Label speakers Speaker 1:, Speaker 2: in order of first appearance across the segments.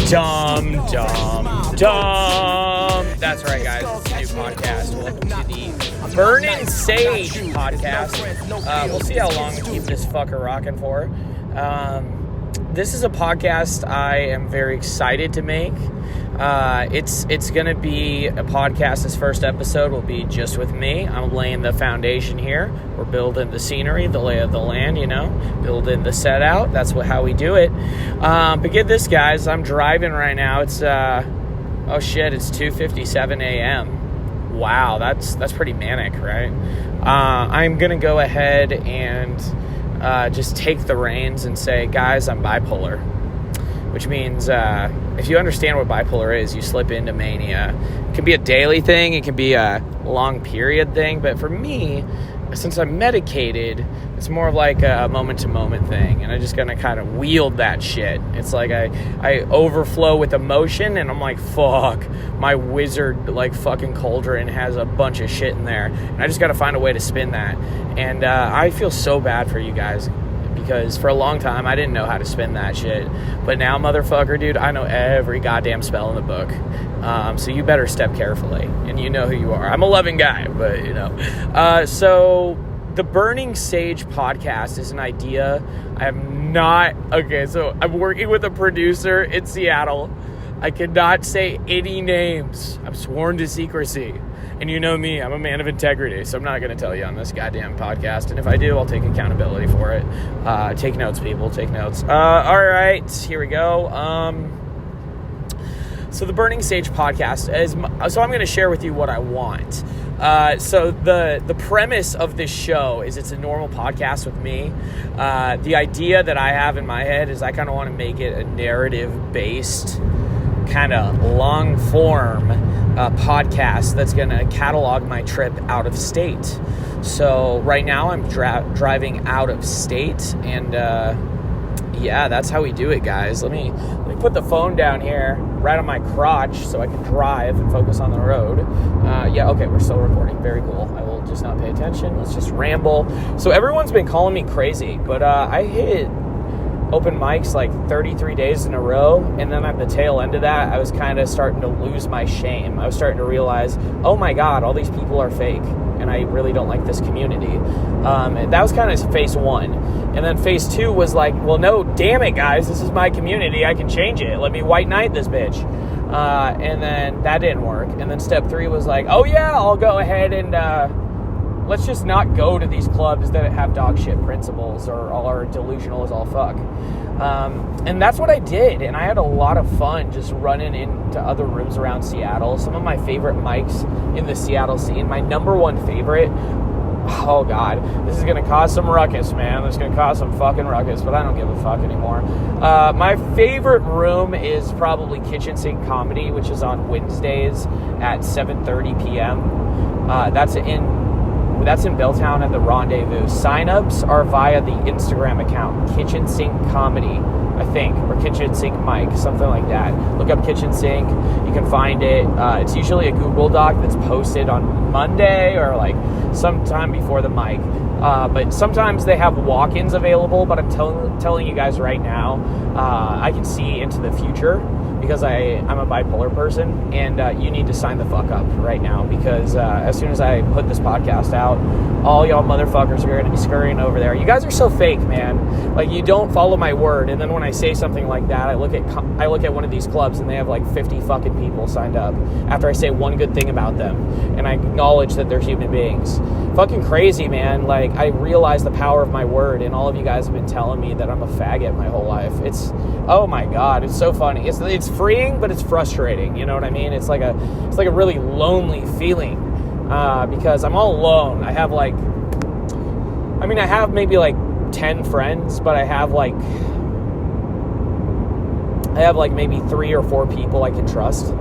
Speaker 1: Dumb. That's right, guys. It's a new podcast. Welcome to the BURNIN Sage podcast. We'll see how long we keep this fucker rocking for. This is a podcast I am very excited to make. It's going to be a podcast. This first episode will be just with me. I'm laying the foundation here. We're building the scenery, the lay of the land, building the set out. That's how we do it. But get this, guys. I'm driving right now. It's, it's 2:57 a.m. Wow, that's pretty manic, right? I'm going to go ahead and just take the reins and say, guys, I'm bipolar. Which means if you understand what bipolar is, you slip into mania. It can be a daily thing. It can be a long period thing. But for me, since I'm medicated, it's more of like a moment-to-moment thing. And I'm just going to kind of wield that shit. It's like I overflow with emotion, and I'm like, fuck, my wizard, like, fucking cauldron has a bunch of shit in there. And I just got to find a way to spin that. And I feel so bad for you guys. Because for a long time, I didn't know how to spin that shit. But now, motherfucker, dude, I know every goddamn spell in the book. So you better step carefully. And you know who you are. I'm a loving guy, but, So the Burning Sage podcast is an idea. I'm working with a producer in Seattle. I cannot say any names. I'm sworn to secrecy. And you know me, I'm a man of integrity, so I'm not going to tell you on this goddamn podcast. And if I do, I'll take accountability for it. Take notes, people. Take notes. All right, here we go. So the Burning Sage podcast so I'm going to share with you what I want. So the premise of this show is it's a normal podcast with me. The idea that I have in my head is I kind of want to make it a narrative-based, kind of long-form podcast that's going to catalog my trip out of state. So right now I'm driving out of state, and that's how we do it, guys. Let me put the phone down here right on my crotch so I can drive and focus on the road. Okay, we're still recording. Very cool. I will just not pay attention. Let's just ramble. So everyone's been calling me crazy, but I hit open mics like 33 days in a row, and then at the tail end of that, I was kind of starting to lose my shame. I was starting to realize, oh my God, all these people are fake, and I really don't like this community. And that was kind of phase one. And then phase two was like, well, no, damn it, guys, this is my community. I can change it. Let me white knight this bitch. And then that didn't work. And then step three was like, oh yeah, I'll go ahead and let's just not go to these clubs that have dog shit principles or are delusional as all fuck. And that's what I did. And I had a lot of fun just running into other rooms around Seattle. Some of my favorite mics in the Seattle scene. My number one favorite, oh God, this is going to cause some ruckus, man. This is going to cause some fucking ruckus, but I don't give a fuck anymore. My favorite room is probably Kitchen Sink Comedy, which is on Wednesdays at 7:30 p.m. That's in Belltown at the Rendezvous. Sign-ups are via the Instagram account, Kitchen Sink Comedy, I think, or Kitchen Sink Mike, something like that. Look up Kitchen Sink. You can find it. It's usually a Google Doc that's posted on Monday or like sometime before the mic. But sometimes they have walk-ins available, but I'm telling you guys right now, I can see into the future because I'm a bipolar person, and you need to sign the fuck up right now because as soon as I put this podcast out, all y'all motherfuckers are going to be scurrying over there. You guys are so fake, man. Like, you don't follow my word, and then when I say something like that, I look at one of these clubs and they have like 50 fucking people signed up after I say one good thing about them, and I acknowledge that they're human beings. Fucking crazy, man. Like, I realize the power of my word, and all of you guys have been telling me that I'm a faggot my whole life. Oh my God, it's so funny. It's freeing, but it's frustrating. You know what I mean? It's like a really lonely feeling because I'm all alone. I have maybe like 10 friends, but I have maybe 3 or 4 people I can trust.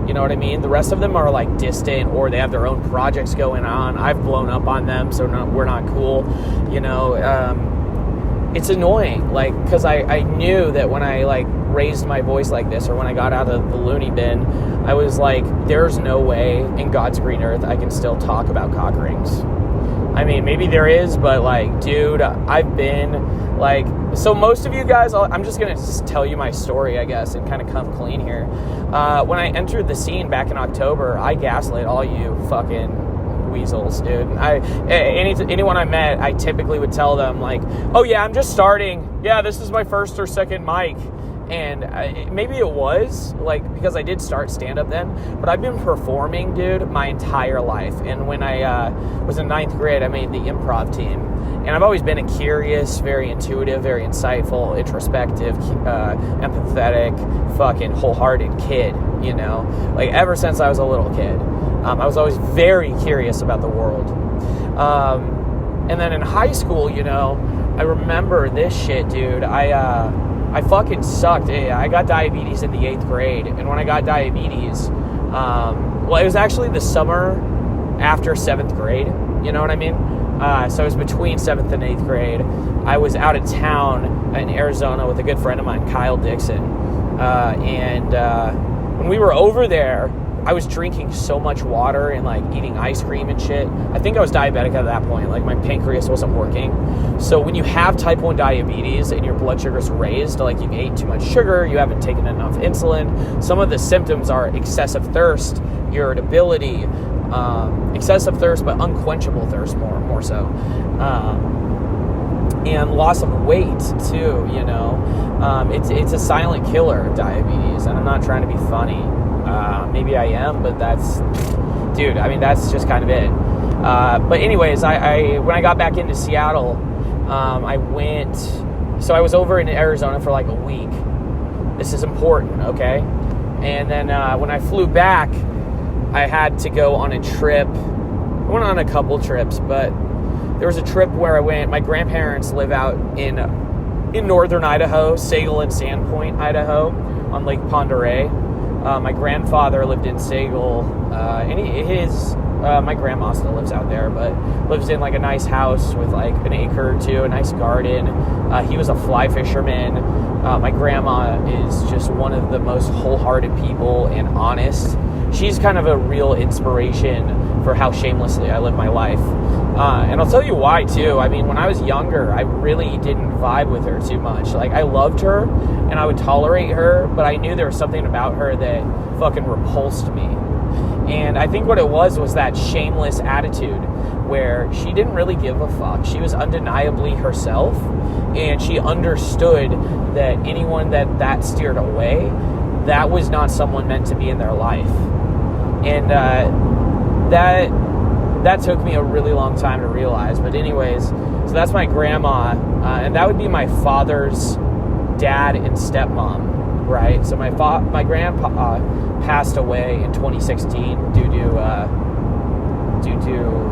Speaker 1: You know what I mean? The rest of them are like distant, or they have their own projects going on. I've blown up on them, so we're not cool. It's annoying, like, because I knew that when I like raised my voice like this, or when I got out of the loony bin, I was like, there's no way in God's green earth I can still talk about cock rings. I mean, maybe there is, but like, dude, I've been like, so most of you guys, I'm just going to tell you my story, I guess, and kind of come clean here. When I entered the scene back in October, I gaslit all you fucking weasels, dude. Anyone I met, I typically would tell them like, oh yeah, I'm just starting. Yeah, this is my first or second mic. And maybe it was, like, because I did start stand-up then, but I've been performing, dude, my entire life. And when I was in 9th grade, I made the improv team. And I've always been a curious, very intuitive, very insightful, introspective, empathetic, fucking wholehearted kid, you know? Like, ever since I was a little kid. I was always very curious about the world. And then in high school, you know, I remember this shit, dude. I fucking sucked. I got diabetes in the 8th grade. And when I got diabetes, well, it was actually the summer after 7th grade. You know what I mean? So it was between 7th and 8th grade. I was out of town in Arizona with a good friend of mine, Kyle Dixon. And when we were over there, I was drinking so much water and like eating ice cream and shit. I think I was diabetic at that point. Like my pancreas wasn't working. So when you have type 1 diabetes and your blood sugar's raised, like you ate too much sugar, you haven't taken enough insulin, some of the symptoms are excessive thirst, irritability, excessive thirst, but unquenchable thirst more so. And loss of weight too, you know. It's a silent killer, diabetes, and I'm not trying to be funny. Maybe I am, but that's just kind of it. But anyways, I when I got back into Seattle, I was over in Arizona for like a week. This is important, okay? And then when I flew back, I had to go on a trip. I went on a couple trips, but there was a trip where I went, my grandparents live out in northern Idaho, Sagal and Sandpoint, Idaho, on Lake Pend Oreille. My grandfather lived in Sagal, and my grandma still lives out there, but lives in like a nice house with like an acre or two, a nice garden. He was a fly fisherman. My grandma is just one of the most wholehearted people and honest. She's kind of a real inspiration for how shamelessly I live my life. And I'll tell you why too. I mean, when I was younger, I really didn't vibe with her too much. Like, I loved her and I would tolerate her, but I knew there was something about her that fucking repulsed me. And I think what it was that shameless attitude where she didn't really give a fuck. She was undeniably herself, and she understood that anyone that steered away, that was not someone meant to be in their life. And that took me a really long time to realize. But anyways, so that's my grandma, and that would be my father's dad and stepmom, right? So my grandpa passed away in 2016 due to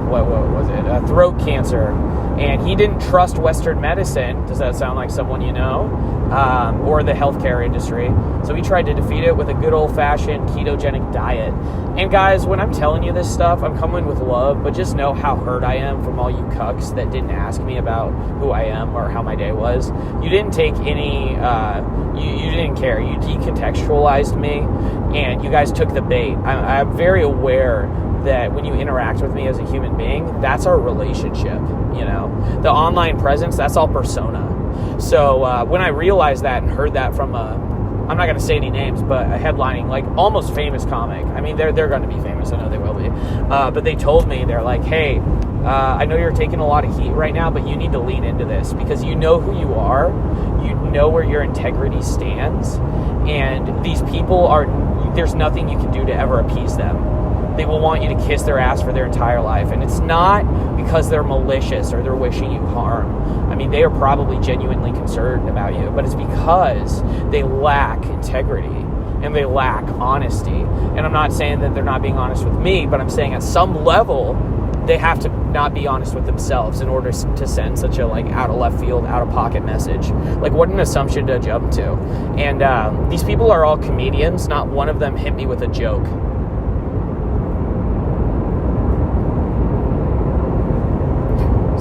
Speaker 1: what was it? Throat cancer. And he didn't trust Western medicine. Does that sound like someone you know? Or the healthcare industry. So he tried to defeat it with a good old-fashioned ketogenic diet. And guys, when I'm telling you this stuff, I'm coming with love, but just know how hurt I am from all you cucks that didn't ask me about who I am or how my day was. You didn't take any, you didn't care. You decontextualized me, and you guys took the bait. I'm very aware that when you interact with me as a human being, that's our relationship, you know? The online presence, that's all persona. So when I realized that and heard that from I'm not going to say any names, but a headlining, like, almost famous comic. I mean, they're going to be famous. I know they will be. But they told me, they're like, hey, I know you're taking a lot of heat right now, but you need to lean into this because you know who you are. You know where your integrity stands. And these people there's nothing you can do to ever appease them. They will want you to kiss their ass for their entire life. And it's not because they're malicious or they're wishing you harm. I mean, they are probably genuinely concerned about you, but it's because they lack integrity and they lack honesty. And I'm not saying that they're not being honest with me, but I'm saying at some level, they have to not be honest with themselves in order to send such a, like, out of left field, out of pocket message. Like, what an assumption to jump to. And these people are all comedians. Not one of them hit me with a joke.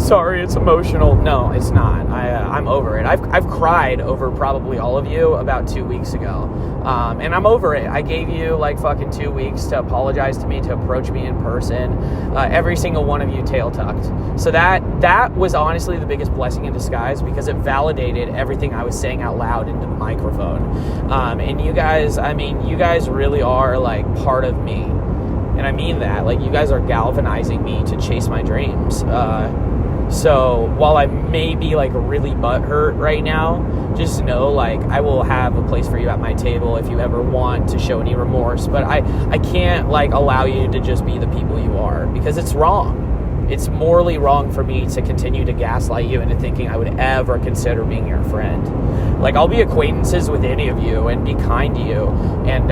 Speaker 1: sorry, it's emotional. No, it's not. I'm over it. I've cried over probably all of you about 2 weeks ago. And I'm over it. I gave you like fucking 2 weeks to apologize to me, to approach me in person. Every single one of you tail tucked. So that was honestly the biggest blessing in disguise, because it validated everything I was saying out loud into the microphone. And you guys really are like part of me. And I mean that. Like, you guys are galvanizing me to chase my dreams. So while I may be like really butthurt right now, just know like I will have a place for you at my table if you ever want to show any remorse. But I can't like allow you to just be the people you are, because it's wrong. It's morally wrong for me to continue to gaslight you into thinking I would ever consider being your friend. Like, I'll be acquaintances with any of you and be kind to you and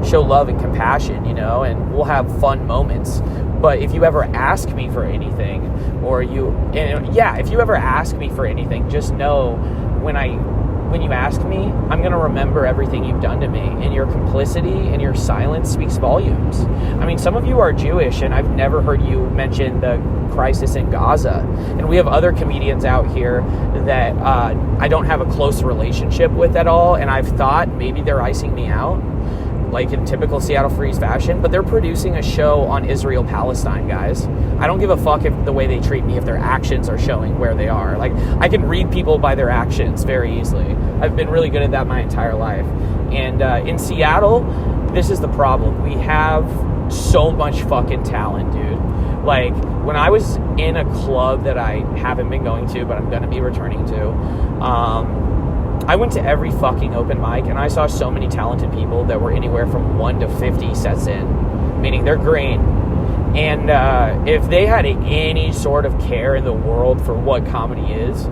Speaker 1: show love and compassion, and we'll have fun moments. But if you ever ask me for anything, if you ever ask me for anything, just know when you ask me, I'm going to remember everything you've done to me, and your complicity and your silence speaks volumes. I mean, some of you are Jewish, and I've never heard you mention the crisis in Gaza. And we have other comedians out here that I don't have a close relationship with at all, and I've thought maybe they're icing me out, like in typical Seattle Freeze fashion, but they're producing a show on Israel-Palestine, guys. I don't give a fuck if the way they treat me, if their actions are showing where they are. Like, I can read people by their actions very easily. I've been really good at that my entire life. And in Seattle, this is the problem. We have so much fucking talent, dude. Like, when I was in a club that I haven't been going to, but I'm going to be returning to, I went to every fucking open mic, and I saw so many talented people that were anywhere from 1 to 50 sets in, meaning they're great. And if they had any sort of care in the world for what comedy is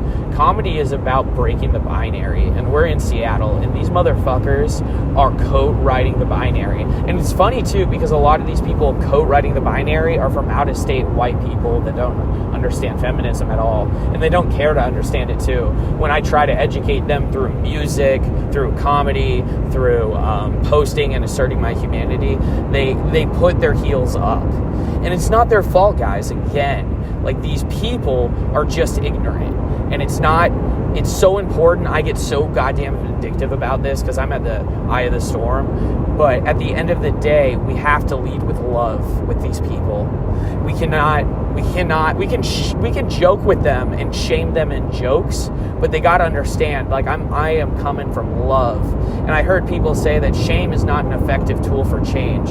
Speaker 1: about breaking the binary. And we're in Seattle, and these motherfuckers are co-writing the binary. And it's funny, too, because a lot of these people co-writing the binary are from out-of-state white people that don't understand feminism at all. And they don't care to understand it, too. When I try to educate them through music, through comedy, through posting and asserting my humanity, they put their heels up. And it's not their fault, guys. Again, like, these people are just ignorant. And it's so important. I get so goddamn vindictive about this because I'm at the eye of the storm. But at the end of the day, we have to lead with love with these people. We can joke with them and shame them in jokes, but they got to understand, like, I am coming from love. And I heard people say that shame is not an effective tool for change.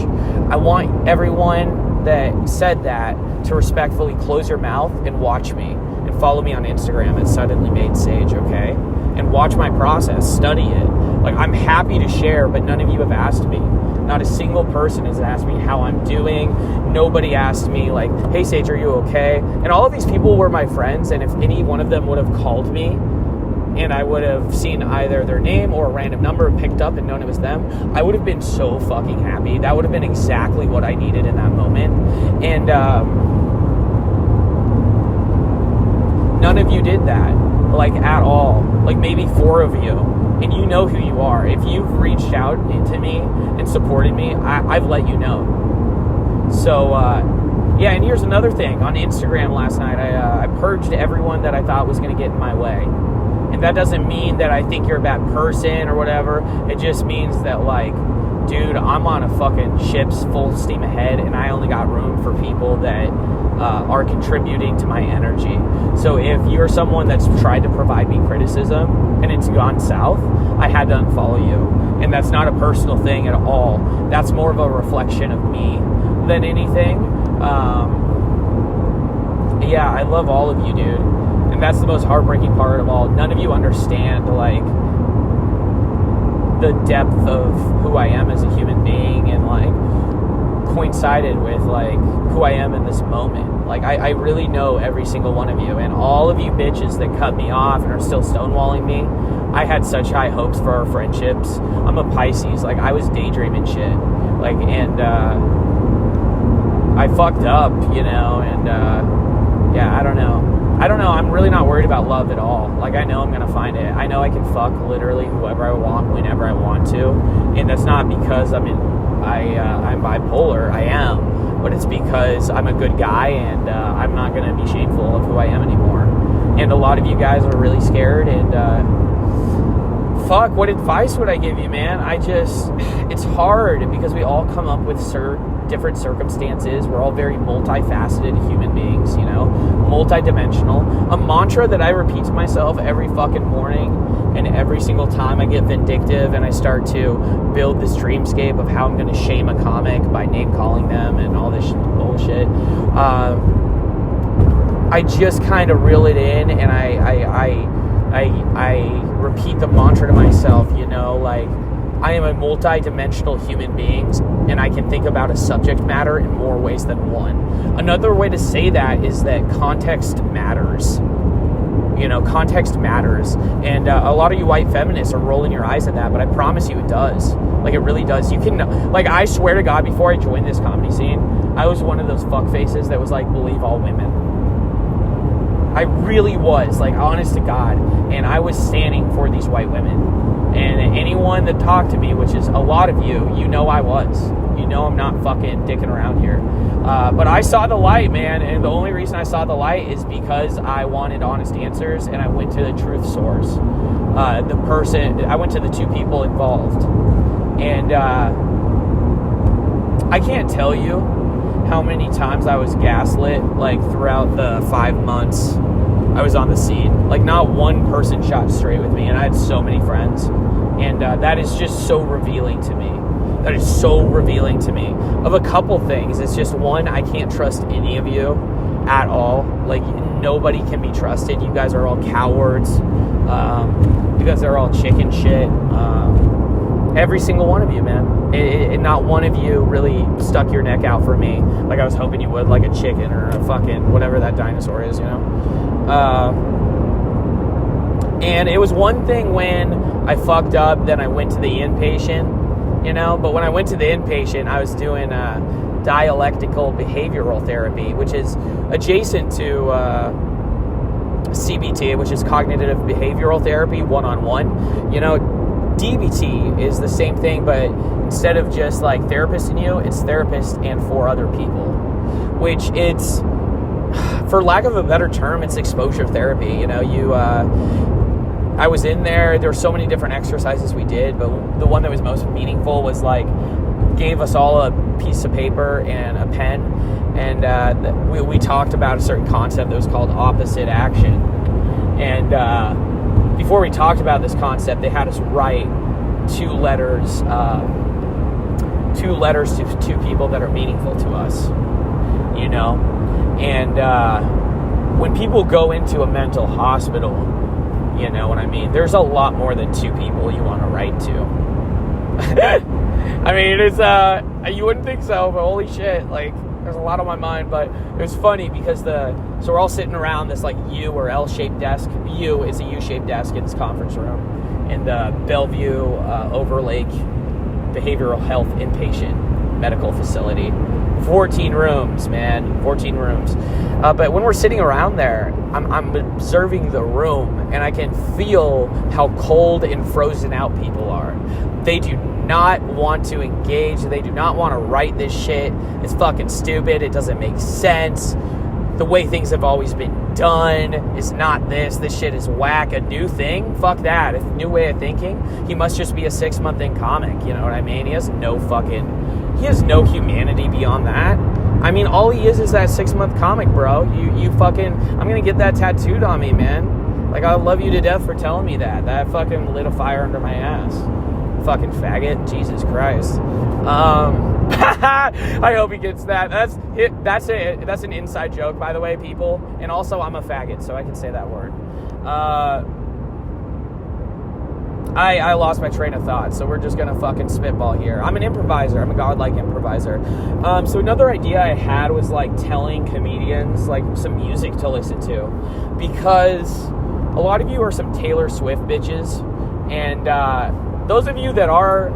Speaker 1: I want everyone that said that to respectfully close your mouth and watch me, and follow me on Instagram at Suddenly Made Sage, okay? And watch my process, study it. Like, I'm happy to share, but none of you have asked me. Not a single person has asked me how I'm doing. Nobody asked me, like, hey, Sage, are you okay? And all of these people were my friends, and if any one of them would have called me, and I would have seen either their name or a random number picked up and known it was them, I would have been so fucking happy. That would have been exactly what I needed in that moment. And none of you did that, like, at all. Like, maybe 4 of you. And you know who you are. If you've reached out to me and supported me, I've let you know. So, yeah, and here's another thing. On Instagram last night, I purged everyone that I thought was going to get in my way. And that doesn't mean that I think you're a bad person or whatever. It just means that, like, dude, I'm on a fucking ship's full steam ahead, and I only got room for people that are contributing to my energy. So if you're someone that's tried to provide me criticism and it's gone south, I had to unfollow you. And that's not a personal thing at all. That's more of a reflection of me than anything. Yeah, I love all of you, dude. And that's the most heartbreaking part of all. None of you understand, like, the depth of who I am as a human being, and, like, coincided with, like, who I am in this moment. Like, I really know every single one of you. And all of you bitches that cut me off and are still stonewalling me, I had such high hopes for our friendships. I'm a Pisces. Like, I was daydreaming shit. Like, and I fucked up, and yeah, I don't know. I'm really not worried about love at all. Like, I know I'm going to find it. I know I can fuck literally whoever I want, whenever I want to. And that's not because I'm bipolar. I am. but it's because I'm a good guy, and I'm not going to be shameful of who I am anymore. And a lot of you guys are really scared, and fuck, what advice would I give you, man? It's hard because we all come up with different circumstances. We're all very multifaceted human beings, multidimensional. A mantra that I repeat to myself every fucking morning, and every single time I get vindictive and I start to build this dreamscape of how I'm going to shame a comic by name calling them and all this bullshit. I just kind of reel it in, and I repeat the mantra to myself, I am a multi-dimensional human being, and I can think about a subject matter in more ways than one. Another way to say that is that context matters. Context matters. And a lot of you white feminists are rolling your eyes at that, but I promise you it does. It really does. You can, I swear to God, before I joined this comedy scene, I was one of those fuckfaces that was believe all women. I really was, honest to God. And I was standing for these white women. And anyone that talked to me, which is a lot of you, I was. I'm not fucking dicking around here. But I saw the light, man. And the only reason I saw the light is because I wanted honest answers, and I went to the truth source. I went to the two people involved. And I can't tell you how many times I was gaslit, throughout the 5 months I was on the scene. Not one person shot straight with me, and I had so many friends. And that is just so revealing to me. That is so revealing to me of a couple things. It's just, one, I can't trust any of you at all. Nobody can be trusted. You guys are all cowards. You guys are all chicken shit. Every single one of you, man. And not one of you really stuck your neck out for me like I was hoping you would, like a chicken or a fucking whatever that dinosaur is, And it was one thing when I fucked up, then I went to the inpatient, but when I went to the inpatient, I was doing dialectical behavioral therapy, which is adjacent to CBT, which is cognitive behavioral therapy, one-on-one. DBT is the same thing, but instead of just therapist and you, it's therapist and 4 other people, which it's, for lack of a better term, it's exposure therapy. I was in there were so many different exercises we did, but the one that was most meaningful was gave us all a piece of paper and a pen, and we talked about a certain concept that was called opposite action. And before we talked about this concept, they had us write 2 letters to 2 people that are meaningful to us, and when people go into a mental hospital, you know what I mean, there's a lot more than 2 people you want to write to. I mean, it's you wouldn't think so, but holy shit, there's a lot on my mind. But it was funny because so we're all sitting around this U or L-shaped desk. U is a U-shaped desk in this conference room in the Bellevue Overlake Behavioral Health Inpatient Medical Facility. 14 rooms, man, 14 rooms. But when we're sitting around there, I'm observing the room, and I can feel how cold and frozen out people are. They do not want to engage. They do not want to write this shit. It's fucking stupid. It doesn't make sense. The way things have always been done is not this. This shit is whack. A new thing? Fuck that. A new way of thinking? He must just be a 6-month-in comic. You know what I mean? He has no humanity beyond that. I mean, all he is that 6-month comic, bro. You fucking, I'm gonna get that tattooed on me, man. I love you to death for telling me that. That fucking lit a fire under my ass. Fucking faggot. Jesus Christ. I hope he gets that. That's an inside joke, by the way, people. And also, I'm a faggot, so I can say that word. I lost my train of thought, so we're just gonna fucking spitball here. I'm an improviser. I'm a godlike improviser. So another idea I had was telling comedians some music to listen to, because a lot of you are some Taylor Swift bitches, and those of you that are,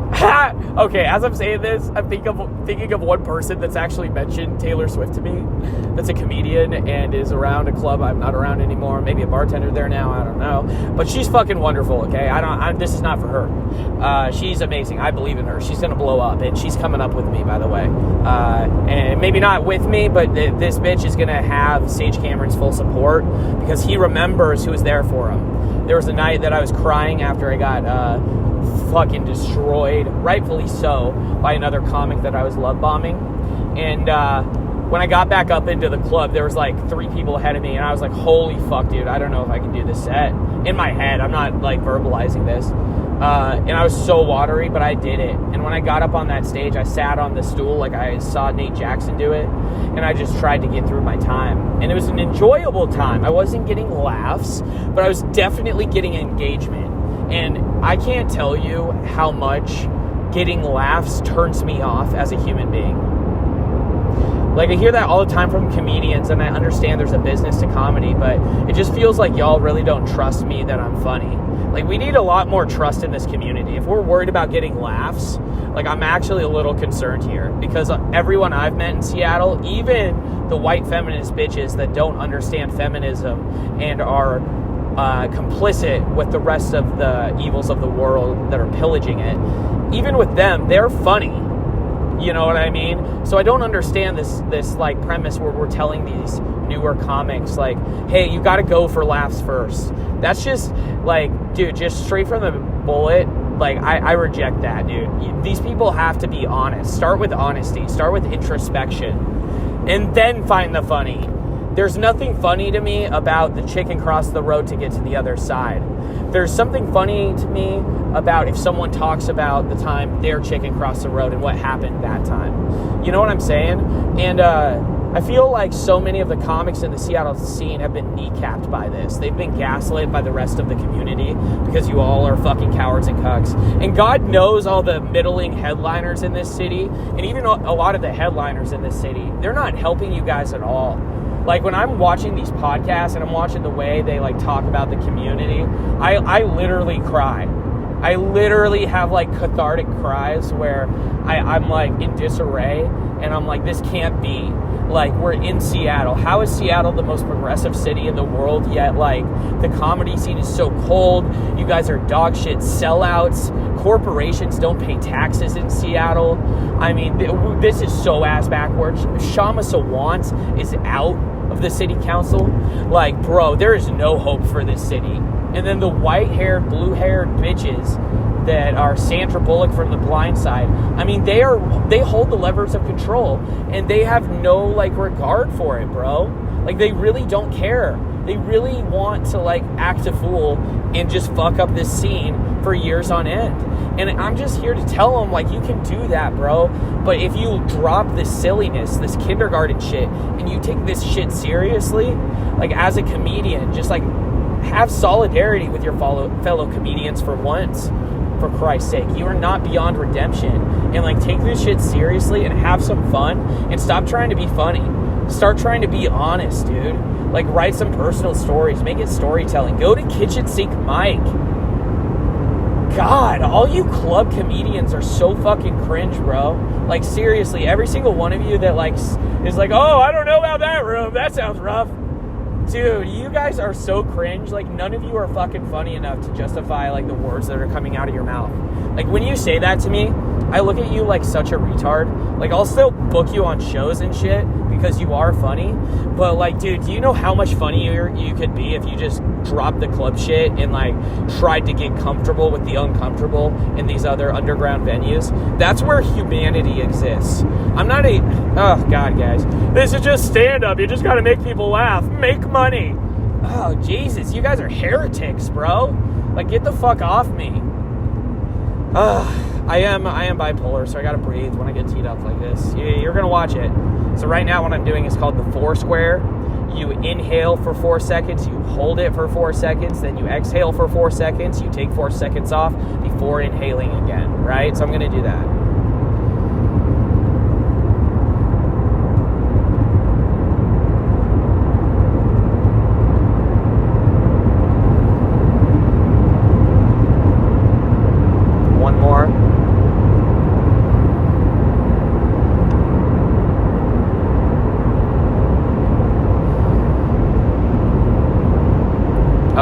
Speaker 1: okay, as I'm saying this, I'm thinking of one person that's actually mentioned Taylor Swift to me, that's a comedian and is around a club I'm not around anymore, maybe a bartender there now, I don't know, but she's fucking wonderful, okay? This is not for her. She's amazing. I believe in her. She's gonna blow up, and she's coming up with me, by the way. And maybe not with me, but this bitch is gonna have Sage Cameron's full support because he remembers who was there for him. There was a night that I was crying after I got fucking destroyed, rightfully so, by another comic that I was love bombing. And when I got back up into the club, there was like 3 people ahead of me, and I was like, holy fuck, dude, I don't know if I can do this set. In my head, I'm not like verbalizing this. And I was so watery, but I did it. And when I got up on that stage, I sat on the stool like I saw Nate Jackson do it, and I just tried to get through my time. And it was an enjoyable time. I wasn't getting laughs, but I was definitely getting engagement. And I can't tell you how much getting laughs turns me off as a human being. Like, I hear that all the time from comedians, and I understand there's a business to comedy, but it just feels like y'all really don't trust me that I'm funny. Like, we need a lot more trust in this community. If we're worried about getting laughs, like, I'm actually a little concerned here, because everyone I've met in Seattle, even the white feminist bitches that don't understand feminism and are complicit with the rest of the evils of the world that are pillaging it, even with them, they're funny. You know what I mean? So I don't understand this like premise where we're telling these newer comics like, hey, you got to go for laughs first. That's just like, dude, just straight from the bullet. Like, I reject that, dude. These people have to be honest. Start with honesty. Start with introspection, and then find the funny. There's nothing funny to me about the chicken cross the road to get to the other side. There's something funny to me about if someone talks about the time their chicken crossed the road and what happened that time. You know what I'm saying? And I feel like so many of the comics in the Seattle scene have been kneecapped by this. They've been gaslit by the rest of the community because you all are fucking cowards and cucks. And God knows all the middling headliners in this city, and even a lot of the headliners in this city, they're not helping you guys at all. Like, when I'm watching these podcasts and I'm watching the way they like talk about the community, I literally cry. I literally have like cathartic cries where I'm like in disarray, and I'm like, this can't be. Like, we're in Seattle. How is Seattle the most progressive city in the world, yet like the comedy scene is so cold? You guys are dog shit sellouts. Corporations don't pay taxes in Seattle. I mean, this is so ass backwards. Shama Sawant is out of the city council. Like, bro, there is no hope for this city. And then the white-haired, blue-haired bitches that are Sandra Bullock from The Blind Side, I mean, they hold the levers of control, and they have no like regard for it, bro. Like, they really don't care. They really want to like act a fool and just fuck up this scene for years on end. And I'm just here to tell them, like, you can do that, bro. But if you drop this silliness, this kindergarten shit, and you take this shit seriously, like, as a comedian, just like have solidarity with your fellow comedians for once. For Christ's sake, you are not beyond redemption. And like, take this shit seriously and have some fun, and stop trying to be funny. Start trying to be honest, dude. Like, write some personal stories, make it storytelling. Go to Kitchen Sink Mike. God, all you club comedians are so fucking cringe, bro. Like, seriously, every single one of you that like is like, oh, I don't know about that room, that sounds rough. Dude, you guys are so cringe. Like, none of you are fucking funny enough to justify like the words that are coming out of your mouth. Like, when you say that to me, I look at you like such a retard. Like, I'll still book you on shows and shit because you are funny, but like, dude, do you know how much funnier you could be if you just dropped the club shit and like tried to get comfortable with the uncomfortable in these other underground venues? That's where humanity exists. I'm not oh god, guys, this is just stand-up. You just gotta make people laugh, make money. Oh Jesus, you guys are heretics, bro. Like, get the fuck off me. I am bipolar, so I gotta breathe when I get teed up like this. You're gonna watch it. So right now what I'm doing is called the 4 square. You inhale for 4 seconds, you hold it for 4 seconds, then you exhale for 4 seconds, you take 4 seconds off before inhaling again, right? So I'm gonna do that.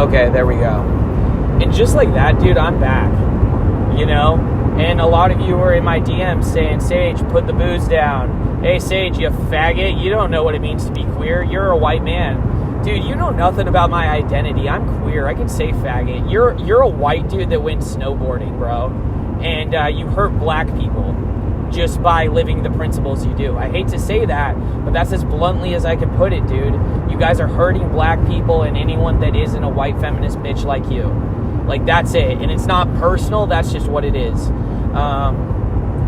Speaker 1: Okay, there we go. And just like that, dude, I'm back. You know? And a lot of you were in my DMs saying, Sage, put the booze down. Hey, Sage, you faggot. You don't know what it means to be queer. You're a white man. Dude, you know nothing about my identity. I'm queer. I can say faggot. You're a white dude that went snowboarding, bro. And you hurt black people just by living the principles you do. I hate to say that, but that's as bluntly as I can put it, dude. You guys are hurting black people and anyone that isn't a white feminist bitch like you. Like, that's it. And it's not personal. That's just what it is.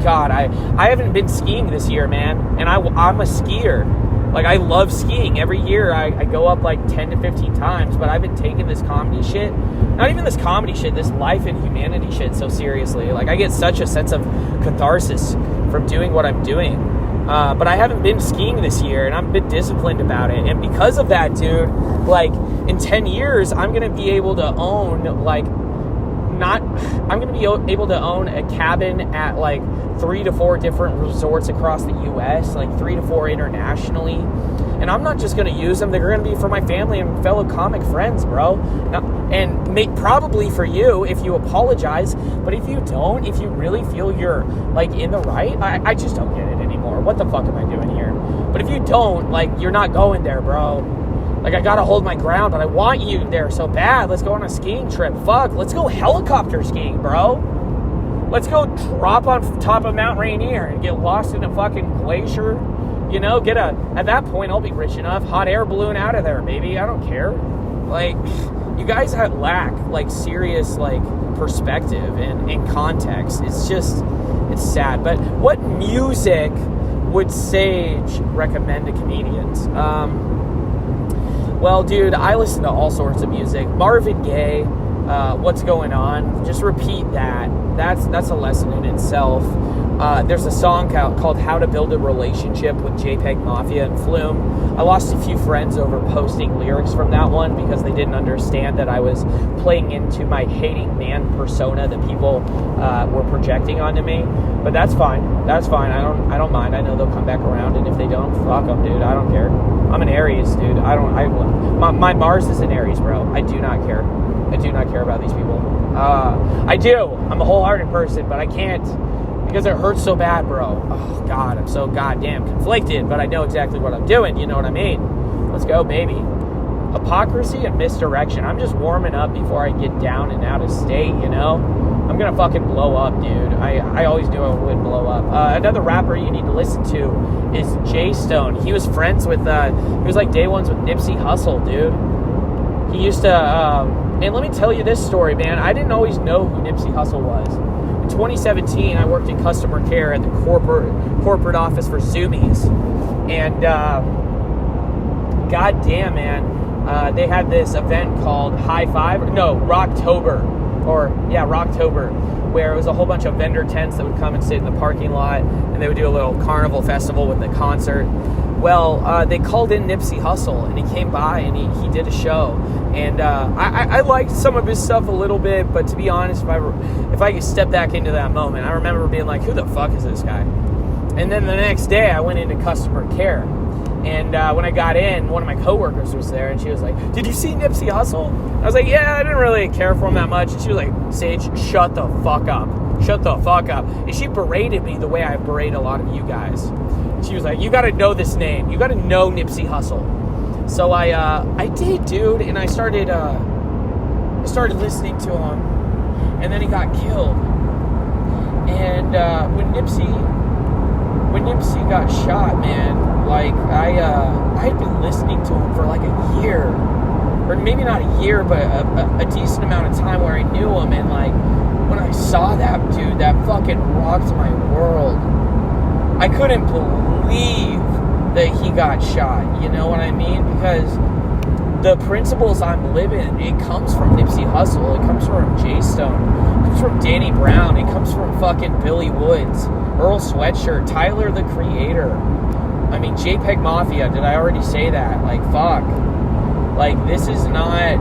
Speaker 1: God, I haven't been skiing this year, man. And I'm a skier. Like, I love skiing. Every year I go up like 10 to 15 times, but I've been taking this comedy shit, not even this comedy shit, this life and humanity shit so seriously. Like, I get such a sense of catharsis from doing what I'm doing. But I haven't been skiing this year, and I'm a bit disciplined about it. And because of that, dude, like, in 10 years, I'm going to be able to own, like, I'm going to be able to own a cabin at, like, 3 to 4 different resorts across the U.S., like 3 to 4 internationally. And I'm not just going to use them. They're going to be for my family and fellow comic friends, bro. And probably for you if you apologize. But if you don't, if you really feel you're, like, in the right, I just don't get it anymore. What the fuck am I doing here? But if you don't, like, you're not going there, bro. Like, I gotta hold my ground, but I want you there so bad. Let's go on a skiing trip. Fuck, let's go helicopter skiing, bro. Let's go drop on top of Mount Rainier and get lost in a fucking glacier. You know, at that point, I'll be rich enough. Hot air balloon out of there, baby. I don't care. Like, you guys lack, like, serious, like, perspective and context. It's sad. But what music would Sage recommend to comedians? Well, dude, I listen to all sorts of music. Marvin Gaye, What's Going On? Just repeat that. That's a lesson in itself. There's a song called How to Build a Relationship with JPEG Mafia and Flume. I lost a few friends over posting lyrics from that one because they didn't understand that I was playing into my hating man persona that people were projecting onto me. But that's fine. That's fine. I don't mind. I know they'll come back around, and if they don't, fuck them, dude. I don't care. I'm an Aries, dude. My Mars is in Aries, bro. I do not care. I do not care about these people. I do. I'm a wholehearted person, but I can't because it hurts so bad, bro. Oh, God, I'm so goddamn conflicted, but I know exactly what I'm doing. You know what I mean? Let's go, baby. Hypocrisy and misdirection. I'm just warming up before I get down and out of state, you know? I'm gonna fucking blow up, dude. I always knew I would blow up. Another rapper you need to listen to is Jay Stone. He was friends with, he was like day ones with Nipsey Hussle, dude. He used to, and let me tell you this story, man. I didn't always know who Nipsey Hussle was. In 2017, I worked in customer care at the corporate office for Zoomies. And, goddamn, man, they had this event called Rocktober. Rocktober, where it was a whole bunch of vendor tents that would come and sit in the parking lot, and they would do a little carnival festival with the concert. Well, they called in Nipsey Hussle, and he came by, and he did a show. And I liked some of his stuff a little bit, but to be honest, if I could step back into that moment, I remember being like, who the fuck is this guy? And then the next day, I went into customer care. And when I got in, one of my coworkers was there, and she was like, did you see Nipsey Hussle? I was like, yeah, I didn't really care for him that much. And she was like, Sage, shut the fuck up. Shut the fuck up. And she berated me the way I berate a lot of you guys. And she was like, you got to know this name. You got to know Nipsey Hussle. So I did, dude, and I started listening to him, and then he got killed. And when Nipsey got shot, man, like I had been listening to him for like a year, or maybe not a year, but a decent amount of time where I knew him, and like when I saw that dude, that fucking rocked my world. I couldn't believe that he got shot, you know what I mean? Because the principles I'm living, it comes from Nipsey Hussle, it comes from Jay Stone, it comes from Danny Brown, it comes from fucking Billy Woods, Earl Sweatshirt, Tyler the Creator. I mean, JPEG Mafia, did I already say that? Like, fuck. Like, this is not...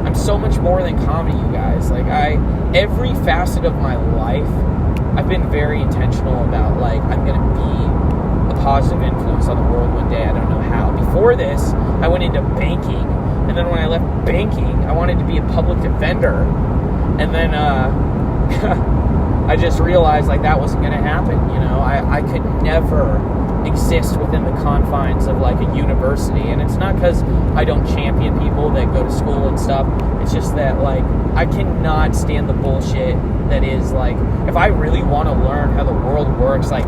Speaker 1: I'm so much more than comedy, you guys. Like, every facet of my life, I've been very intentional about, like, I'm gonna be a positive influence on the world one day. I don't know how. Before this, I went into banking, And then when I left banking, I wanted to be a public defender. And then I just realized like that wasn't going to happen. You know, I could never exist within the confines of like a university. And it's not because I don't champion people that go to school and stuff. It's just that like I cannot stand the bullshit that is like, if I really want to learn how the world works, like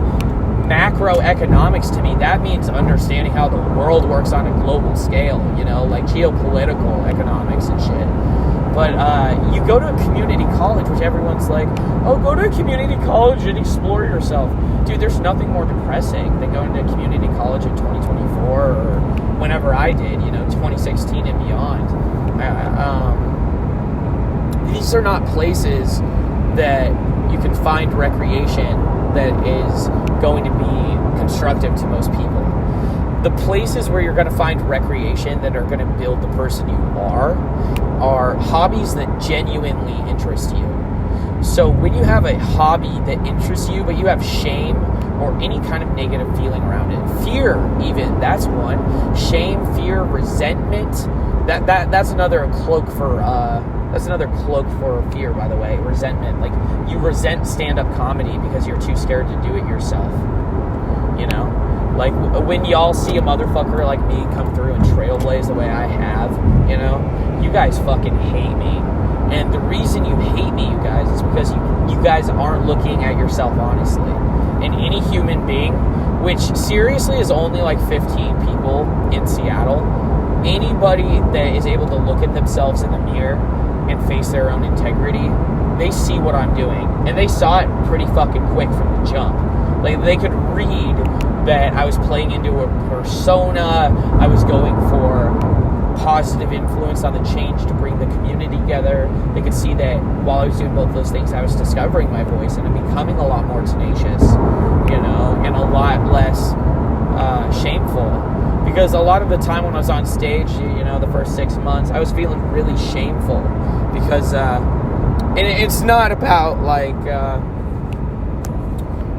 Speaker 1: macroeconomics to me, that means understanding how the world works on a global scale, you know, like geopolitical economics and shit. But you go to a community college, which everyone's like, oh, go to a community college and explore yourself. Dude, there's nothing more depressing than going to a community college in 2024 or whenever I did, you know, 2016 and beyond. These are not places that you can find recreation that is going to be constructive to most people. The places where you're going to find recreation that are going to build the person you are hobbies that genuinely interest you. So when you have a hobby that interests you, but you have shame or any kind of negative feeling around it, fear even, that's one. Shame, fear, resentment, that's another cloak for fear, by the way. Resentment, like you resent stand-up comedy because you're too scared to do it yourself. You know, like when y'all see a motherfucker like me come through and trailblaze the way I have, you know, you guys fucking hate me. And the reason you hate me, you guys, is because you guys aren't looking at yourself honestly. And any human being, which seriously is only like 15 people in Seattle, anybody that is able to look at themselves in the mirror and face their own integrity, they see what I'm doing. And they saw it pretty fucking quick from the jump. Like, they could read that I was playing into a persona, I was going for positive influence on the change to bring the community together. They could see that while I was doing both those things, I was discovering my voice and I'm becoming a lot more tenacious, you know, and a lot less shameful. Because a lot of the time when I was on stage, you know, the first 6 months, I was feeling really shameful because, and it's not about like,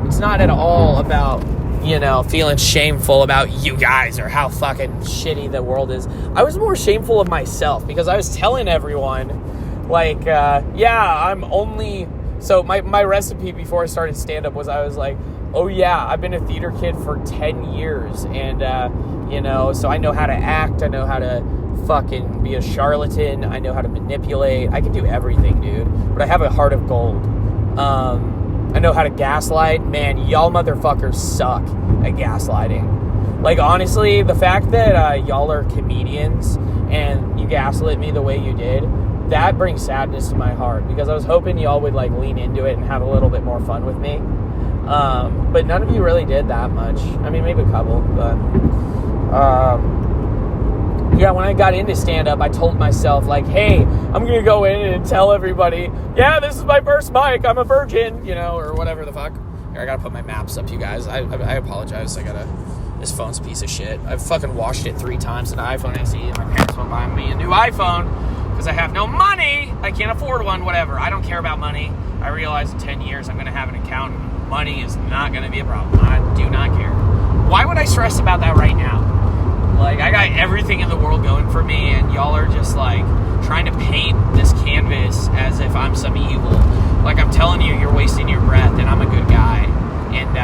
Speaker 1: it's not at all about, you know, feeling shameful about you guys or how fucking shitty the world is. I was more shameful of myself because I was telling everyone, like, yeah, I'm only... So my recipe before I started stand-up was I was like, oh yeah, I've been a theater kid for 10 years. And, you know, so I know how to act. I know how to fucking be a charlatan. I know how to manipulate. I can do everything, dude. But I have a heart of gold. I know how to gaslight. Man, y'all motherfuckers suck at gaslighting. Like, honestly, the fact that y'all are comedians and you gaslit me the way you did, that brings sadness to my heart because I was hoping y'all would, like, lean into it and have a little bit more fun with me. But none of you really did that much. I mean, maybe a couple, but... yeah, when I got into stand-up, I told myself, like, hey, I'm going to go in and tell everybody, yeah, this is my first mic, I'm a virgin, you know, or whatever the fuck. Here, I got to put my maps up, you guys. I apologize. This phone's a piece of shit. I've fucking washed it 3 times, an iPhone SE, and my parents won't buy me a new iPhone because I have no money. I can't afford one, whatever. I don't care about money. I realize in 10 years I'm going to have an accountant. Money is not going to be a problem. I do not care. Why would I stress about that right now? Like, I got everything in the world going for me, and y'all are just, like, trying to paint this canvas as if I'm some evil. Like, I'm telling you, you're wasting your breath, and I'm a good guy. And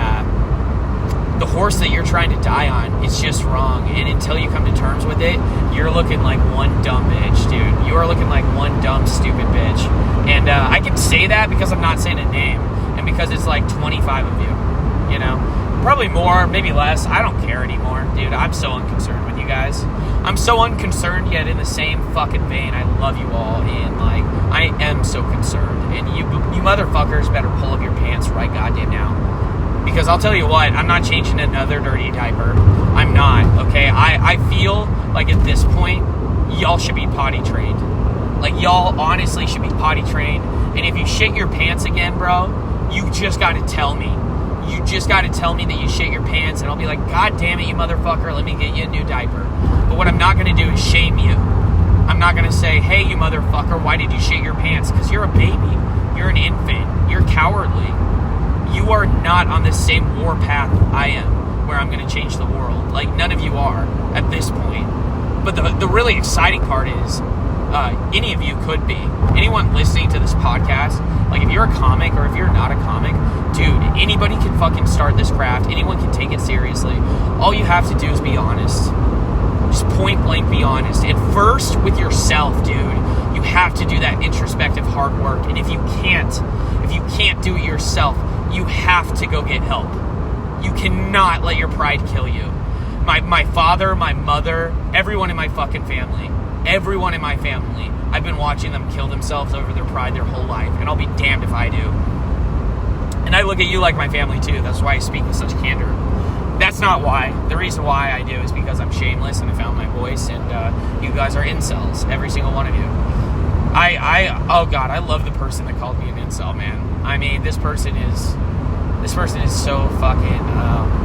Speaker 1: the horse that you're trying to die on is just wrong. And until you come to terms with it, you're looking like one dumb bitch, dude. You are looking like one dumb, stupid bitch. And I can say that because I'm not saying a name, and because it's, like, 25 of you, you know? Probably more, maybe less. I don't care anymore, dude. I'm so unconcerned with you guys. I'm so unconcerned, yet in the same fucking vein, I love you all, and, like, I am so concerned. And you motherfuckers better pull up your pants right goddamn now. Because I'll tell you what, I'm not changing another dirty diaper. I'm not, okay? I feel like at this point, y'all should be potty trained. Like, y'all honestly should be potty trained. And if you shit your pants again, bro, you just gotta tell me. You just got to tell me that you shit your pants, and I'll be like, God damn it, you motherfucker, let me get you a new diaper. But what I'm not going to do is shame you. I'm not going to say, hey, you motherfucker, why did you shit your pants? Because you're a baby. You're an infant. You're cowardly. You are not on the same war path I am, where I'm going to change the world. Like, none of you are at this point. But the really exciting part is any of you could be. Anyone listening to this podcast, like if you're a comic or if you're not a comic, dude, anybody can fucking start this craft. Anyone can take it seriously. All you have to do is be honest. Just point blank be honest. And first with yourself, dude. You have to do that introspective hard work. And if you can't do it yourself, you have to go get help. You cannot let your pride kill you. My father, my mother, everyone in my fucking family, I've been watching them kill themselves over their pride their whole life, and I'll be damned if I do. And I look at you like my family too. That's why I speak with such candor. That's not why. The reason why I do is because I'm shameless and I found my voice, and you guys are incels, every single one of you. Oh God, I love the person that called me an incel, man. I mean, this person is so fucking,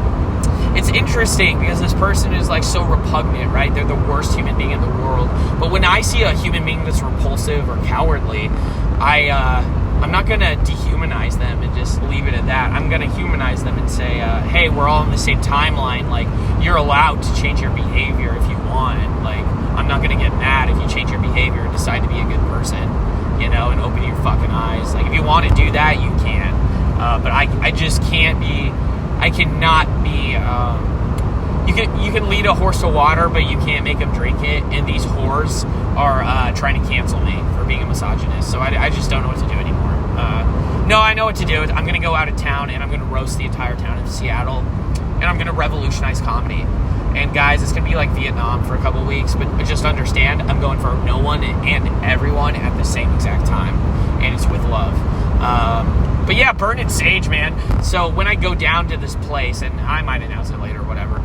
Speaker 1: it's interesting because this person is like so repugnant, right? They're the worst human being in the world. But when I see a human being that's repulsive or cowardly, I'm not going to dehumanize them and just leave it at that. I'm going to humanize them and say, hey, we're all in the same timeline. Like, you're allowed to change your behavior if you want. Like, I'm not going to get mad if you change your behavior and decide to be a good person, you know, and open your fucking eyes. Like, if you want to do that, you can. But I just can't be... I cannot be, you can lead a horse to water, but you can't make him drink it, and these whores are trying to cancel me for being a misogynist, so I just don't know what to do anymore. No, I know what to do. I'm going to go out of town, and I'm going to roast the entire town of Seattle, and I'm going to revolutionize comedy. And guys, it's going to be like Vietnam for a couple of weeks, but just understand, I'm going for no one and everyone at the same exact time, and it's with love. But yeah, BURNIN Sage, man. So when I go down to this place, and I might announce it later or whatever,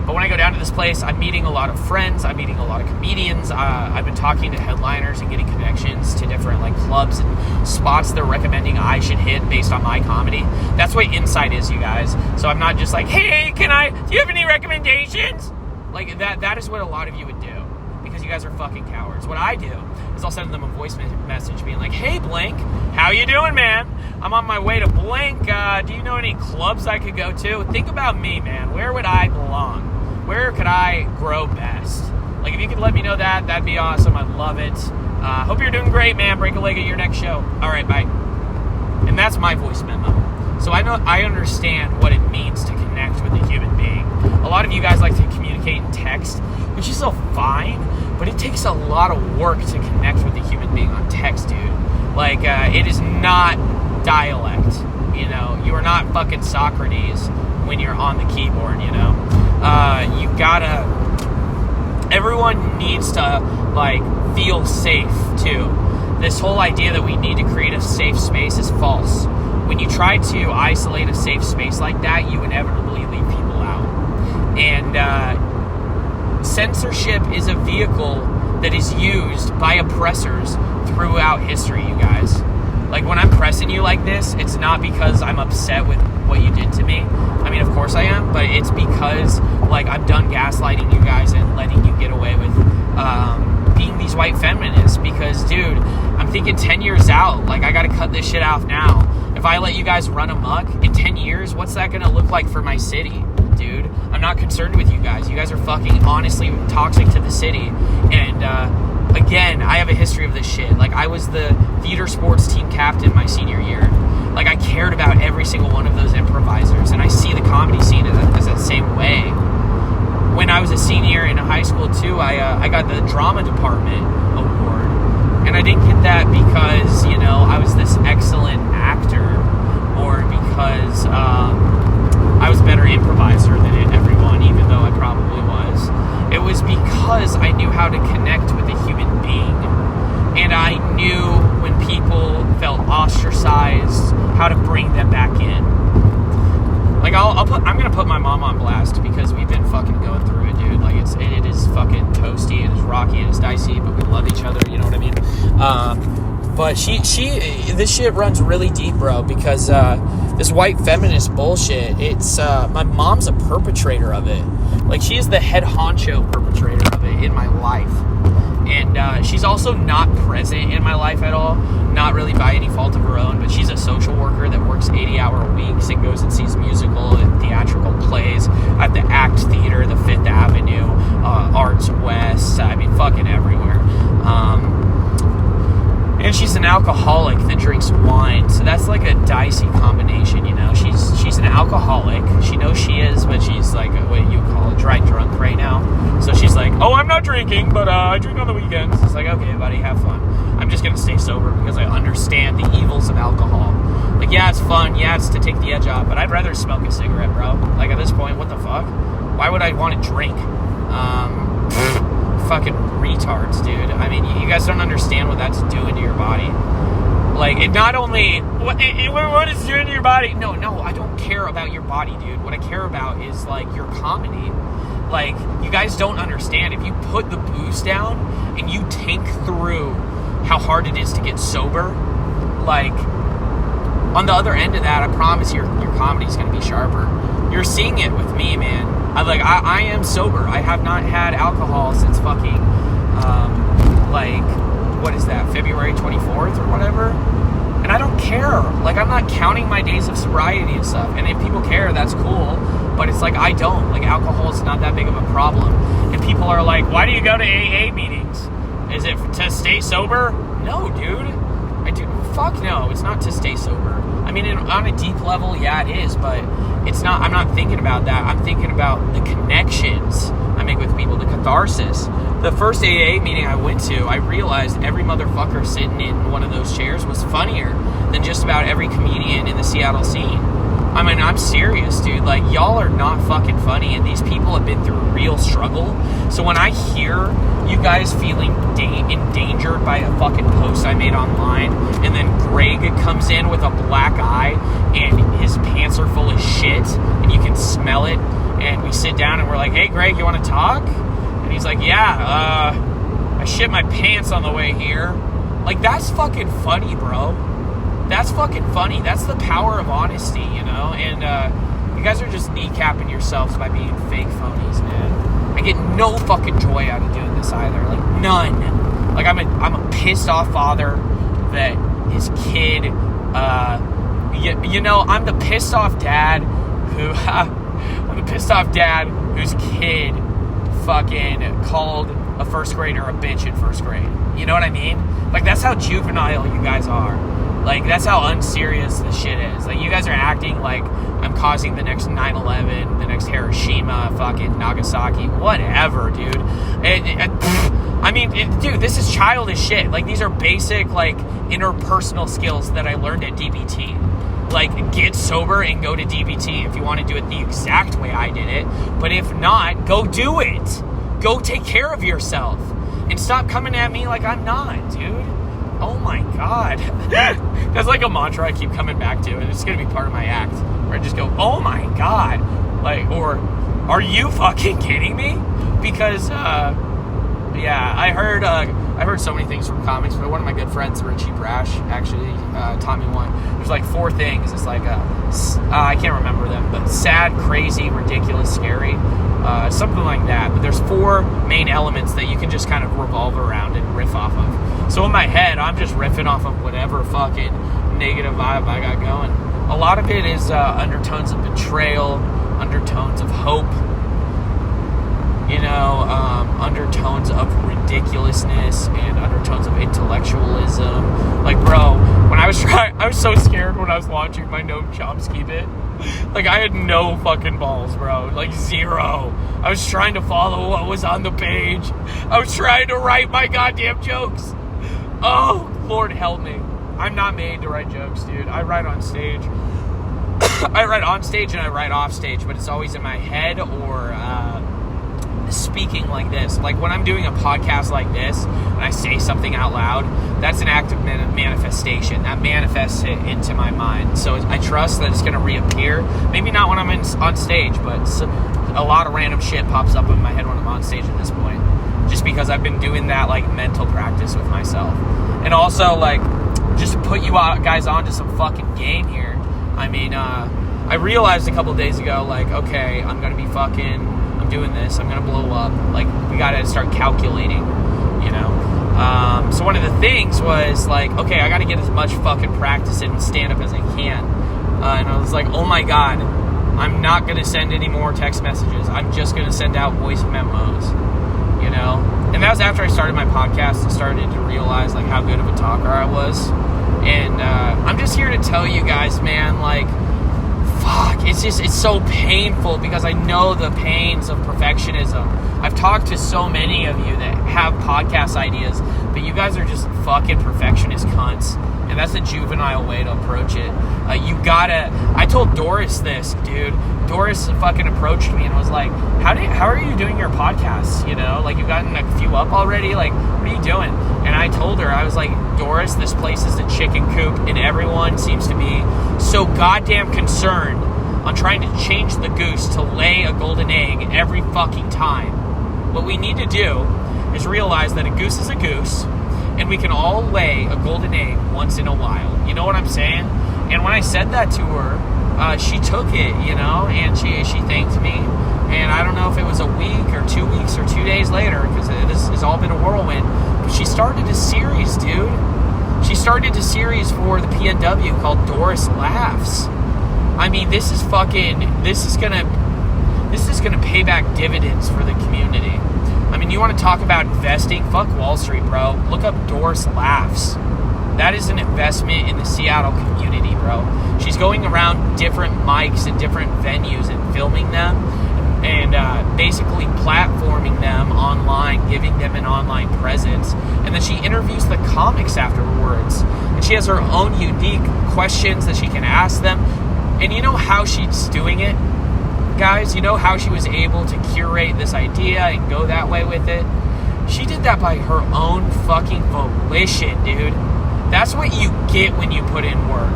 Speaker 1: but when I go down to this place, I'm meeting a lot of friends, I'm meeting a lot of comedians, I've been talking to headliners and getting connections to different like clubs and spots they're recommending I should hit based on my comedy. That's what Insight is, you guys. So I'm not just like, hey, do you have any recommendations? Like that is what a lot of you would do, because you guys are fucking cowards. What I do is I'll send them a voice message being like, hey, blank, how you doing, man? I'm on my way to blank. Do you know any clubs I could go to? Think about me, man. Where would I belong? Where could I grow best? Like, if you could let me know that, that'd be awesome. I'd love it. Hope you're doing great, man. Break a leg at your next show. All right, bye. And that's my voice memo. So I understand what it means to connect with a human being. A lot of you guys like to communicate in text, which is so fine, but it takes a lot of work to connect with a human being on text, dude. Like, it is not dialect, you know. You are not fucking Socrates when you're on the keyboard, you know. You gotta... Everyone needs to, like, feel safe, too. This whole idea that we need to create a safe space is false. When you try to isolate a safe space like that, you inevitably leave people out. And censorship is a vehicle that is used by oppressors throughout history, you guys. Like, when I'm pressing you like this, it's not because I'm upset with what you did to me. I mean, of course I am, but it's because, like, I'm done gaslighting you guys and letting you get away with being these white feminists. Because, dude, I'm thinking 10 years out, like, I gotta cut this shit off now. If I let you guys run amok, in 10 years, what's that gonna look like for my city, dude? I'm not concerned with you guys. You guys are fucking honestly toxic to the city. And, again, I have a history of this shit. Like, I was the theater sports team captain my senior year. Like, I cared about every single one of those improvisers, and I see the comedy scene as that same way. When I was a senior in high school, too, I got the drama department award, and I didn't get that because, you know, I was this excellent actor, or because I was a better improviser than everyone, even though I probably was. It was because I knew how to connect with a human being, and I knew when people felt ostracized, how to bring them back in. Like, I'm gonna put my mom on blast because we've been fucking going through it, dude. Like, it is fucking toasty, it is rocky, it is dicey, but we love each other, you know what I mean? But this shit runs really deep, bro, because this white feminist bullshit, it's, my mom's a perpetrator of it. Like, she is the head honcho perpetrator of it in my life. And she's also not present in my life at all, not really by any fault of her own, but she's a social worker that works 80-hour weeks and goes and sees musical and theatrical plays at the ACT Theater, the Fifth Avenue, Arts West, I mean, fucking everywhere. And she's an alcoholic that drinks wine, so that's like a dicey combination, you know. She's an alcoholic. She knows she is, but she's like what you call it, dry drunk right now. So she's like, oh, I'm not drinking, but I drink on the weekends. It's like, okay, buddy, have fun. I'm just gonna stay sober because I understand the evils of alcohol. Like, yeah, it's fun. Yeah, it's to take the edge off, but I'd rather smoke a cigarette, bro. Like, at this point, what the fuck? Why would I want to drink? Fucking retards, dude. I mean, you guys don't understand what that's doing to your body. Like, it not only... What it's doing to your body? No, I don't care about your body, dude. What I care about is, like, your comedy. Like, you guys don't understand. If you put the booze down and you tank through how hard it is to get sober, like, on the other end of that, I promise your comedy's going to be sharper. You're seeing it with me, man. I am sober. I have not had alcohol since fucking, what is that, February 24th or whatever? And I don't care. Like, I'm not counting my days of sobriety and stuff. And if people care, that's cool. But it's like, I don't. Like, alcohol is not that big of a problem. And people are like, why do you go to AA meetings? Is it to stay sober? No, dude. Fuck no. It's not to stay sober. I mean, on a deep level, yeah, it is, but it's not. I'm not thinking about that. I'm thinking about the connections I make with people, the catharsis. The first AA meeting I went to, I realized every motherfucker sitting in one of those chairs was funnier than just about every comedian in the Seattle scene. I mean, I'm serious, dude. Like, y'all are not fucking funny, and these people have been through a real struggle. So when I hear you guys feeling endangered by a fucking post I made online, and then Greg comes in with a black eye, and his pants are full of shit, and you can smell it, and we sit down, and we're like, hey, Greg, you want to talk? And he's like, yeah, I shit my pants on the way here. Like, that's fucking funny, bro. That's fucking funny. That's the power of honesty, you know? And you guys are just kneecapping yourselves by being fake phonies, man. I get no fucking joy out of doing this either. Like, none. Like, I'm a pissed off father that his kid, you know, I'm the pissed off dad whose kid fucking called a first grader a bitch in first grade. You know what I mean? Like, that's how juvenile you guys are. Like, that's how unserious this shit is. Like, you guys are acting like I'm causing the next 9/11, the next Hiroshima, fucking Nagasaki, whatever, dude. Dude, this is childish shit. Like, these are basic, like, interpersonal skills that I learned at DBT. Like, get sober and go to DBT if you want to do it the exact way I did it. But if not, go do it. Go take care of yourself. And stop coming at me like I'm not, dude. Oh my God. That's like a mantra I keep coming back to, and it's going to be part of my act, where I just go, oh my God. Like, or, are you fucking kidding me? Because, yeah, I heard so many things from comics, but one of my good friends, Richie Brash, actually taught me one. There's like 4 things. It's like, I can't remember them, but sad, crazy, ridiculous, scary, something like that. But there's 4 main elements that you can just kind of revolve around and riff off of. So in my head, I'm just riffing off of whatever fucking negative vibe I got going. A lot of it is undertones of betrayal, undertones of hope, you know, undertones of ridiculousness and undertones of intellectualism. Like, bro, when I was so scared when I was launching my Noam Chomsky bit. Like, I had no fucking balls, bro. Like, 0. I was trying to follow what was on the page. I was trying to write my goddamn jokes. Oh, Lord help me. I'm not made to write jokes, dude. I write on stage. I write on stage and I write off stage, but it's always in my head or speaking like this. Like, when I'm doing a podcast like this and I say something out loud, that's an act of manifestation. That manifests it into my mind. So I trust that it's going to reappear. Maybe not when I'm on stage, but a lot of random shit pops up in my head when I'm on stage at this point. Just because I've been doing that, like, mental practice with myself. And also, like, just to put you guys on to some fucking game here. I mean, I realized a couple days ago, like, okay, I'm doing this, I'm gonna blow up. Like, we gotta start calculating, you know? So one of the things was, like, okay, I gotta get as much fucking practice in stand-up as I can. And I was like, oh my God, I'm not gonna send any more text messages. I'm just gonna send out voice memos. you know? And that was after I started my podcast and started to realize, like, how good of a talker I was. And I'm just here to tell you guys, man, like, fuck, it's so painful because I know the pains of perfectionism. I've talked to so many of you that have podcast ideas, but you guys are just fucking perfectionist cunts. And that's a juvenile way to approach it. I told Doris this, dude. Doris fucking approached me and was like, how are you doing your podcasts? You know, like, you've gotten a few up already? Like, what are you doing? And I told her, I was like, Doris, this place is a chicken coop, and everyone seems to be so goddamn concerned on trying to change the goose to lay a golden egg every fucking time. What we need to do is realize that a goose is a goose, and we can all lay a golden egg once in a while. You know what I'm saying? And when I said that to her, she took it, you know, and she thanked me. And I don't know if it was a week or 2 weeks or 2 days later, because this has all been a whirlwind, but she started a series, dude. She started a series for the PNW called Doris Laughs. I mean, this is gonna pay back dividends for the community. I mean, you want to talk about investing? Fuck Wall Street, bro. Look up Doris Laughs. That is an investment in the Seattle community, bro. She's going around different mics and different venues and filming them and basically platforming them online, giving them an online presence. And then she interviews the comics afterwards. And she has her own unique questions that she can ask them. And you know how she's doing it? Guys, you know how she was able to curate this idea and go that way with it? She did that by her own fucking volition, dude. That's what you get when you put in work.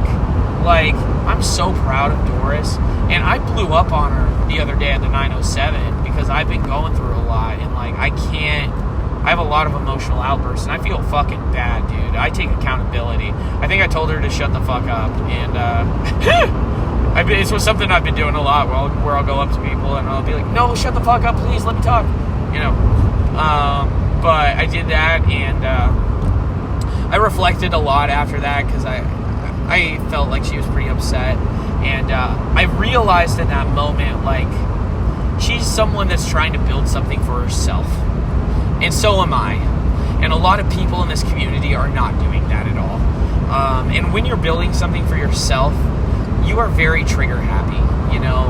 Speaker 1: Like, I'm so proud of Doris. And I blew up on her the other day at the 907 because I've been going through a lot. And, like, I have a lot of emotional outbursts. And I feel fucking bad, dude. I take accountability. I think I told her to shut the fuck up. And, it's something I've been doing a lot where I'll go up to people and I'll be like, no, shut the fuck up, please, let me talk, you know. But I did that, and I reflected a lot after that because I felt like she was pretty upset. And I realized in that moment, like, she's someone that's trying to build something for herself. And so am I. And a lot of people in this community are not doing that at all. And when you're building something for yourself, you are very trigger happy, you know,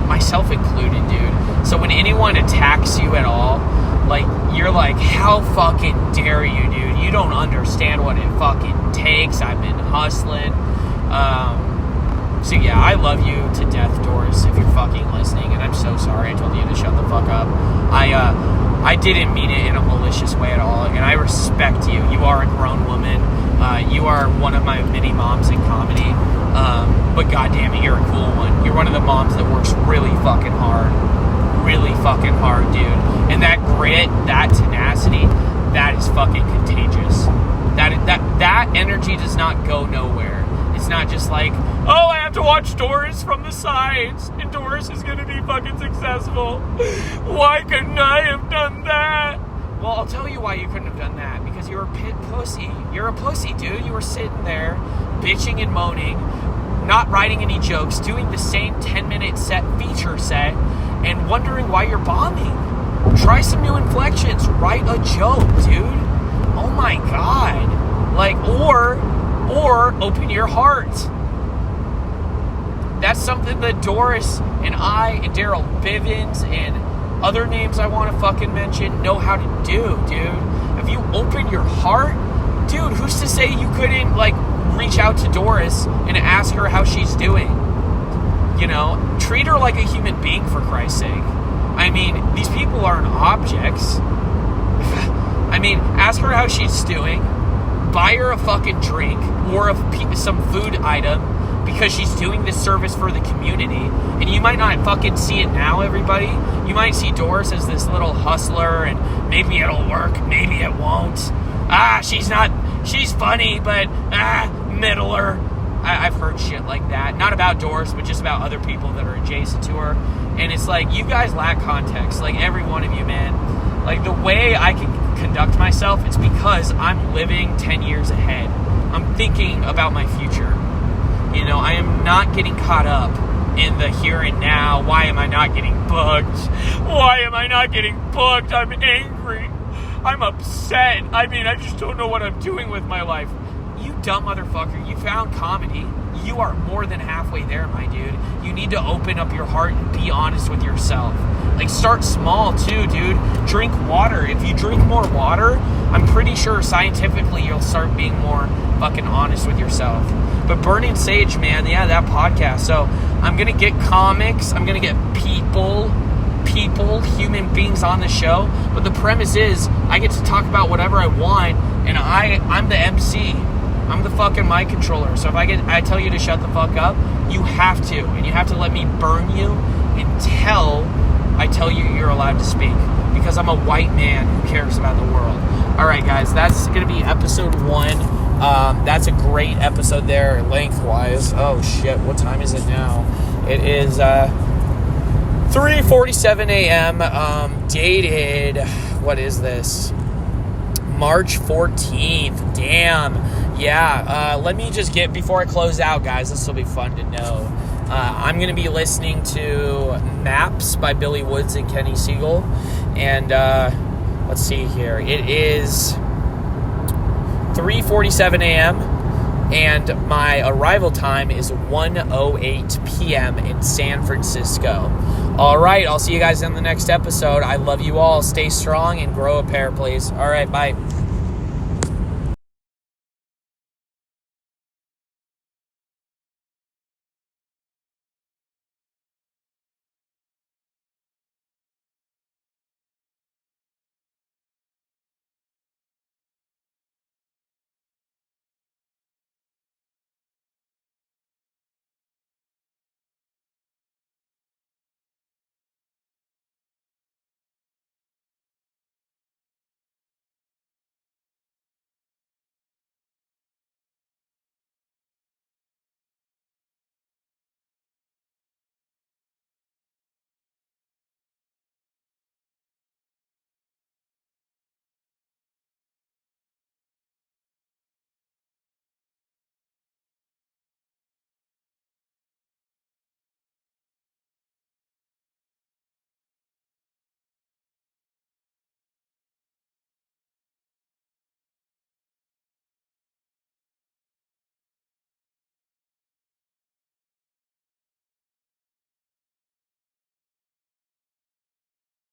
Speaker 1: myself included, dude. So when anyone attacks you at all, like, you're like, how fucking dare you, dude? You don't understand what it fucking takes. I've been hustling. So yeah, I love you to death, Doris, if you're fucking listening, and I'm so sorry I told you to shut the fuck up. I didn't mean it in a malicious way at all, and I respect you. You are a grown woman. You are one of my many moms in comedy. But goddamn it, you're a cool one. You're one of the moms that works really fucking hard, dude. And that grit, that tenacity, that is fucking contagious. That energy does not go nowhere. It's not just like, oh, I have to watch Doris from the sides, and Doris is gonna be fucking successful. Why couldn't I have done that? Well, I'll tell you why you couldn't have done that. Because you're a pit pussy. You're a pussy, dude. You were sitting there, bitching and moaning, not writing any jokes, doing the same 10-minute feature set, and wondering why you're bombing. Try some new inflections. Write a joke, dude. Oh my God. Like, or open your heart. That's something that Doris and I and Daryl Bivens and other names I want to fucking mention know how to do, dude. If you open your heart, dude, who's to say you couldn't, like, reach out to Doris and ask her how she's doing? You know, treat her like a human being, for Christ's sake. I mean, these people aren't objects. I mean, ask her how she's doing. Buy her a fucking drink or some food item because she's doing this service for the community. And you might not fucking see it now, everybody. You might see Doris as this little hustler and maybe it'll work, maybe it won't. She's funny, but middler. I've heard shit like that. Not about Doris, but just about other people that are adjacent to her. And it's like, you guys lack context. Like, every one of you, man. Like, the way I can conduct myself, it's because I'm living 10 years ahead. I'm thinking about my future. You know, I am not getting caught up in the here and now. Why am I not getting booked? Why am I not getting booked? I'm angry. I'm upset. I mean, I just don't know what I'm doing with my life. You dumb motherfucker. You found comedy. You are more than halfway there, my dude. You need to open up your heart and be honest with yourself. Like, start small too, dude. Drink water. If you drink more water, I'm pretty sure scientifically you'll start being more fucking honest with yourself. But Burning Sage, man, yeah, that podcast. So I'm going to get comics. I'm going to get people, human beings on the show. But the premise is I get to talk about whatever I want, and I'm the MC. I'm the fucking mic controller. So if I tell you to shut the fuck up, you have to. And you have to let me burn you until I tell you you're allowed to speak. Because I'm a white man who cares about the world. All right, guys, that's going to be episode 1. That's a great episode there, lengthwise. Oh, shit, what time is it now? It is 3:47 a.m. Dated, what is this? March 14th. Damn. Yeah, let me just get, before I close out, guys, this will be fun to know. I'm going to be listening to Maps by Billy Woods and Kenny Siegel. And let's see here. It is 3:47 a.m. and my arrival time is 1:08 p.m. in San Francisco. All right, I'll see you guys in the next episode. I love you all. Stay strong and grow a pair, please. All right, bye.